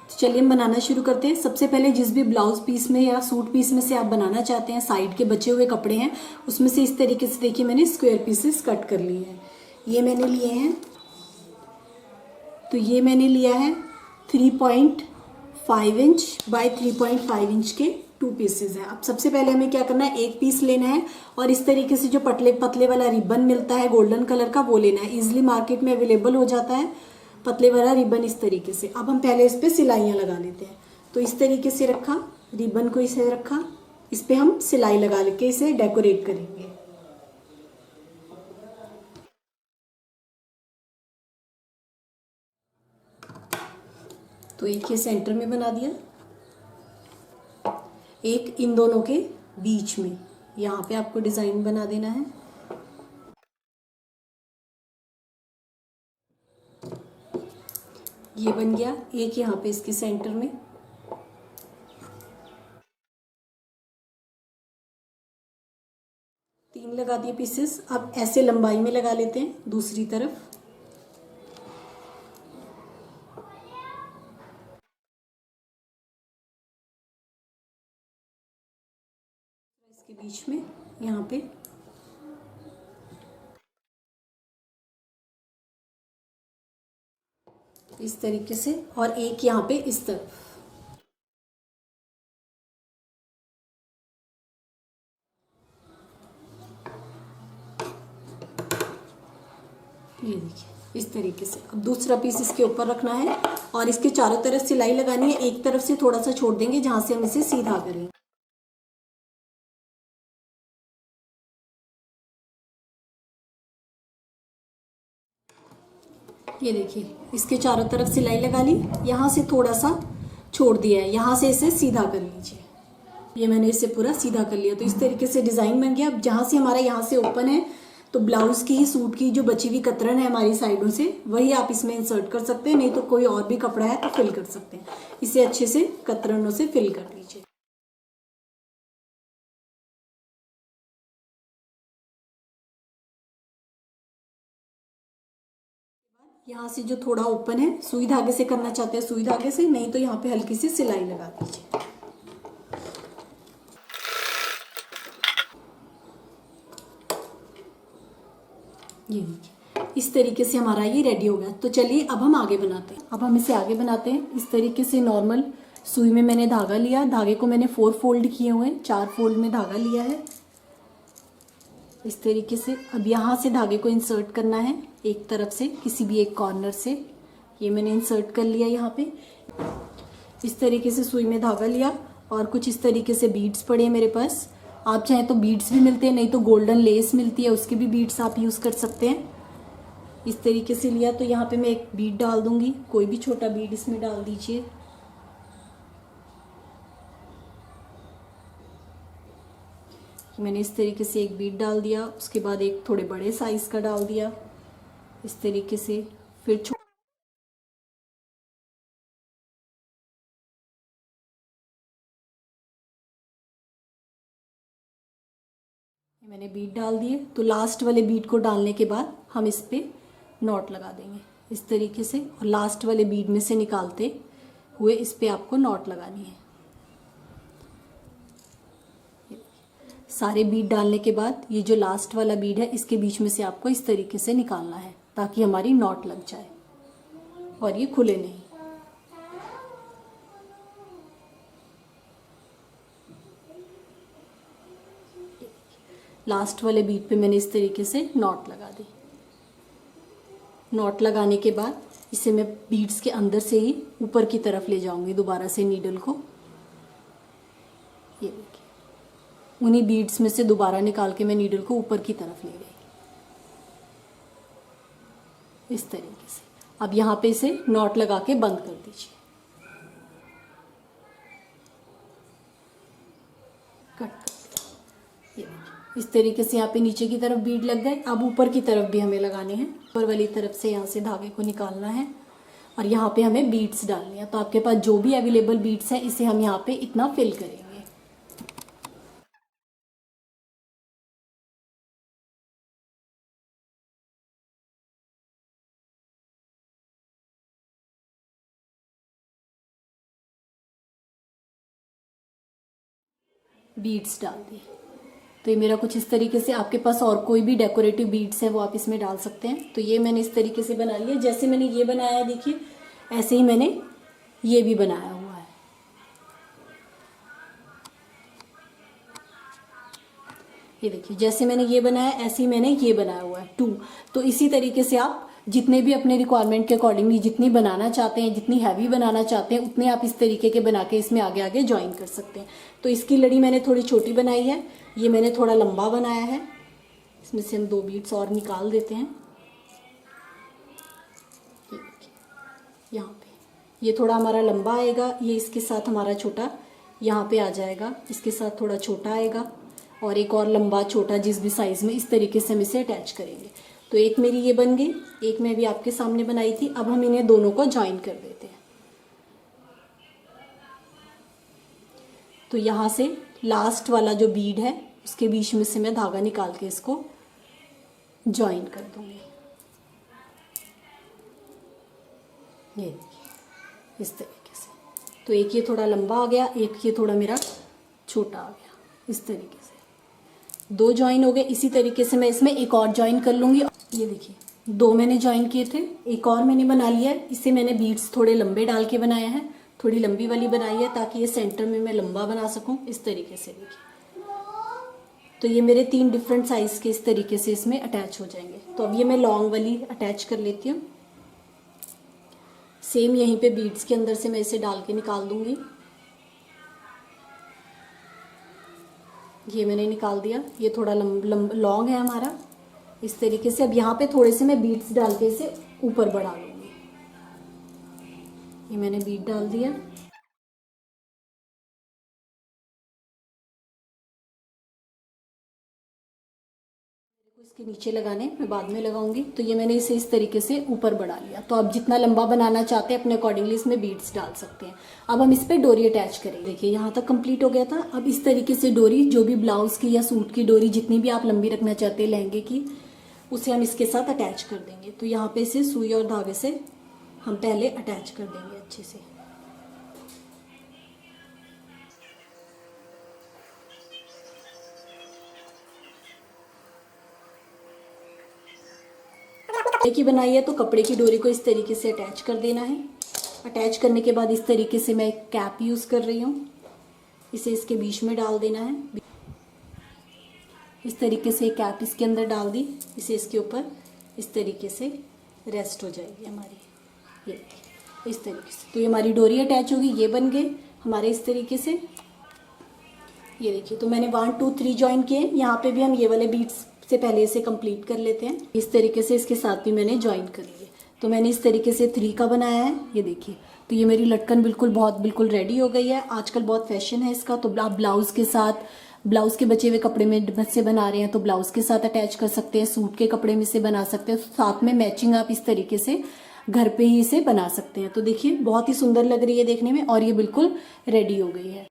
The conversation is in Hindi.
तो चलिए हम बनाना शुरू करते हैं। सबसे पहले जिस भी ब्लाउज पीस में या सूट पीस में से आप बनाना चाहते हैं, साइड के बचे हुए कपड़े हैं उसमें से इस तरीके से देखिए मैंने स्क्वायर पीसेस कट कर लिए हैं। ये मैंने लिए हैं, तो ये मैंने लिया है 3.5 इंच बाय 3.5 इंच के 2 पीसेज हैं। अब सबसे पहले हमें क्या करना है, एक पीस लेना है और इस तरीके से जो पतले पतले वाला रिबन मिलता है गोल्डन कलर का वो लेना है। इजिली मार्केट में अवेलेबल हो जाता है पतले वाला रिबन इस तरीके से। अब हम पहले इस पर सिलाइयाँ लगा लेते हैं। तो इस तरीके से रखा, रिबन को इसे रखा, इस पर हम सिलाई लगा के इसे डेकोरेट करेंगे। तो एक ये सेंटर में बना दिया, एक इन दोनों के बीच में, यहाँ पे आपको डिजाइन बना देना है। ये बन गया एक यहाँ पे इसके सेंटर में। तीन लगा दिए पीसेस। अब ऐसे लंबाई में लगा लेते हैं दूसरी तरफ। इसके बीच में यहाँ पे इस तरीके से, और एक यहाँ पे इस तरफ। ये देखिए इस तरीके से। अब दूसरा पीस इसके ऊपर रखना है और इसके चारों तरफ सिलाई लगानी है। एक तरफ से थोड़ा सा छोड़ देंगे जहां से हम इसे सीधा करेंगे। ये देखिए इसके चारों तरफ सिलाई लगा ली, यहाँ से थोड़ा सा छोड़ दिया है, यहाँ से इसे सीधा कर लीजिए। ये मैंने इसे पूरा सीधा कर लिया। तो इस तरीके से डिजाइन बन गया। अब जहाँ से हमारा यहाँ से ओपन है तो ब्लाउज की सूट की जो बची हुई कतरन है हमारी साइडों से वही आप इसमें इंसर्ट कर सकते हैं, नहीं तो कोई और भी कपड़ा है तो फिल कर सकते हैं। इसे अच्छे से कतरनों से फिल कर लीजिए। यहाँ से जो थोड़ा ओपन है सुई धागे से करना चाहते हैं सुई धागे से, नहीं तो यहाँ पे हल्की सी सिलाई लगा दीजिए। ये देखिए इस तरीके से हमारा ये रेडी हो गया। तो चलिए अब हम आगे बनाते हैं। अब हम इसे आगे बनाते हैं। इस तरीके से नॉर्मल सुई में मैंने धागा लिया, धागे को मैंने 4 फोल्ड किए हुए हैं, 4 फोल्ड में धागा लिया है इस तरीके से। अब यहाँ से धागे को इंसर्ट करना है एक तरफ से, किसी भी एक कॉर्नर से। ये मैंने इंसर्ट कर लिया यहाँ पे। इस तरीके से सुई में धागा लिया और कुछ इस तरीके से बीड्स पड़े हैं मेरे पास। आप चाहें तो बीड्स भी मिलते हैं, नहीं तो गोल्डन लेस मिलती है उसके भी बीड्स आप यूज़ कर सकते हैं। इस तरीके से लिया तो यहाँ पे मैं एक बीड डाल दूंगी, कोई भी छोटा बीड इसमें डाल दीजिए। मैंने इस तरीके से एक बीड डाल दिया, उसके बाद एक थोड़े बड़े साइज का डाल दिया इस तरीके से। फिर मैंने बीड डाल दिए। तो लास्ट वाले बीड को डालने के बाद हम इस पे नॉट लगा देंगे इस तरीके से, और लास्ट वाले बीड में से निकालते हुए इस पे आपको नॉट लगानी है। सारे बीड डालने के बाद ये जो लास्ट वाला बीड है इसके बीच में से आपको इस तरीके से निकालना है ताकि हमारी नॉट लग जाए और ये खुले नहीं। लास्ट वाले बीड पे मैंने इस तरीके से नॉट लगा दी। नॉट लगाने के बाद इसे मैं बीड्स के अंदर से ही ऊपर की तरफ ले जाऊंगी दोबारा से नीडल को। ये देखिए उन्हीं बीड्स में से दोबारा निकाल के मैं नीडल को ऊपर की तरफ ले गई इस तरीके से। अब यहाँ पे इसे नॉट लगा के बंद कर दीजिए। कट कर ये इस तरीके से यहाँ पे नीचे की तरफ बीड लग गए। अब ऊपर की तरफ भी हमें लगाने हैं। ऊपर वाली तरफ से यहाँ से धागे को निकालना है और यहाँ पे हमें बीड्स डालनी है। तो आपके पास जो भी अवेलेबल बीड्स है इसे हम यहाँ पे इतना फिल करेंगे। बीड्स डाल दिए। तो ये मेरा कुछ इस तरीके से, आपके पास और कोई भी डेकोरेटिव बीड्स है वो आप इसमें डाल सकते हैं। तो ये मैंने इस तरीके से बना लिया। जैसे मैंने ये बनाया है देखिए, ऐसे ही मैंने ये भी बनाया हुआ है। ये देखिए, जैसे मैंने ये बनाया ऐसे ही मैंने ये बनाया हुआ है 2। तो इसी तरीके से आप जितने भी अपने रिक्वायरमेंट के अकॉर्डिंगली जितनी बनाना चाहते हैं, जितनी हैवी बनाना चाहते हैं, उतने आप इस तरीके के बना के इसमें आगे आगे ज्वाइन कर सकते हैं। तो इसकी लड़ी मैंने थोड़ी छोटी बनाई है, ये मैंने थोड़ा लंबा बनाया है। इसमें से हम 2 बीड्स और निकाल देते हैं। ये देखिए, यहाँ पे ये थोड़ा हमारा लंबा आएगा, ये इसके साथ हमारा छोटा यहाँ पे आ जाएगा, इसके साथ थोड़ा छोटा आएगा और एक और लंबा छोटा जिस भी साइज में, इस तरीके से हम इसे अटैच करेंगे। तो एक मेरी ये बन गई, एक मैं भी आपके सामने बनाई थी। अब हम इन्हें दोनों को ज्वाइन कर देते हैं। तो यहाँ से लास्ट वाला जो बीड है उसके बीच में से मैं धागा निकाल के इसको ज्वाइन कर दूंगी। ये देखिए इस तरीके से। तो एक ये थोड़ा लंबा आ गया, एक ये थोड़ा मेरा छोटा आ गया। इस तरीके से 2 ज्वाइन हो गए। इसी तरीके से मैं इसमें एक और ज्वाइन कर लूँगी। ये देखिए 2 मैंने ज्वाइन किए थे, एक और मैंने बना लिया है। इसे मैंने बीड्स थोड़े लंबे डाल के बनाया है, थोड़ी लंबी वाली बनाई है ताकि ये सेंटर में मैं लंबा बना सकूं। इस तरीके से देखिए, तो ये मेरे 3 डिफरेंट साइज के इस तरीके से इसमें अटैच हो जाएंगे। तो अब ये मैं लॉन्ग वाली अटैच कर लेती हूँ। सेम यहीं पे बीड्स के अंदर से मैं इसे डाल के निकाल दूंगी। ये मैंने निकाल दिया। ये थोड़ा लॉन्ग है हमारा। इस तरीके से अब यहाँ पे थोड़े से मैं बीड्स डाल के इसे ऊपर बढ़ा लूंगी। ये मैंने बीड डाल दिया। इसके नीचे लगाने मैं बाद में लगाऊंगी। तो ये मैंने इसे इस तरीके से ऊपर बढ़ा लिया। तो आप जितना लंबा बनाना चाहते हैं अपने अकॉर्डिंगली इसमें बीड्स डाल सकते हैं। अब हम इस पे डोरी अटैच करेंगे। देखिए यहाँ तक कंप्लीट हो गया था। अब इस तरीके से डोरी, जो भी ब्लाउज की या सूट की डोरी जितनी भी आप लंबी रखना चाहते हैं लहंगे की, उसे हम इसके साथ अटैच कर देंगे। तो यहाँ पे इसे सुई और धागे से हम पहले अटैच कर देंगे अच्छे से। कपड़े की बनाई है तो कपड़े की डोरी को इस तरीके से अटैच कर देना है। अटैच करने के बाद इस तरीके से मैं एक कैप यूज कर रही हूँ, इसे इसके बीच में डाल देना है। इस तरीके से कैप इसके अंदर डाल दी, इसे इसके ऊपर इस तरीके से रेस्ट हो जाएगी हमारी। ये इस तरीके से। तो ये हमारी डोरी अटैच होगी। ये बन गए हमारे इस तरीके से। ये देखिए, तो मैंने 1 2 3 ज्वाइन किए। यहाँ पे भी हम ये वाले बीट्स से पहले इसे कंप्लीट कर लेते हैं। इस तरीके से इसके साथ भी मैंने ज्वाइन कर लिए। तो मैंने इस तरीके से 3 का बनाया है। ये देखिए, तो ये मेरी लटकन बिल्कुल रेडी हो गई है। आजकल बहुत फैशन है इसका। तो आप ब्लाउज के साथ, ब्लाउज के बचे हुए कपड़े में से बना रहे हैं तो ब्लाउज के साथ अटैच कर सकते हैं, सूट के कपड़े में से बना सकते हैं। साथ में मैचिंग आप इस तरीके से घर पे ही इसे बना सकते हैं। तो देखिए बहुत ही सुंदर लग रही है देखने में और ये बिल्कुल रेडी हो गई है।